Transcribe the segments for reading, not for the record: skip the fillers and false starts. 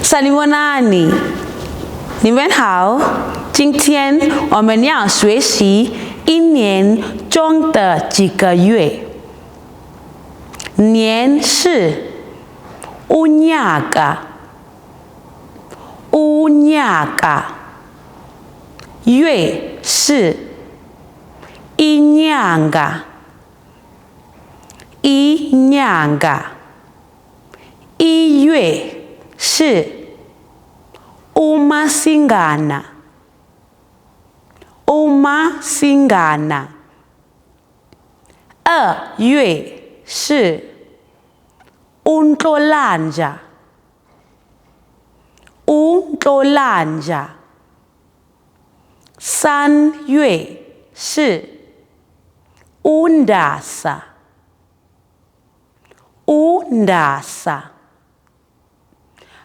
Salimonani，你们好，今天我们要学习一年中的几个月。年是unyaga，月是inyanga，一月是umasingana，二月是untolanja，三月是undasa，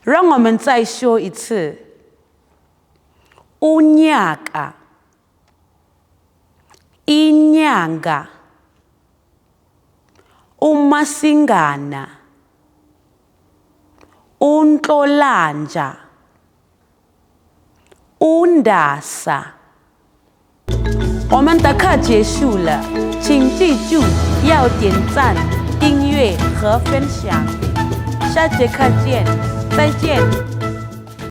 让我们再说一次 unyaka， inyanga， umasingana， untolanja， undasa。我们的课结束了，请记住要点赞、订阅和分享。下节课见，再见。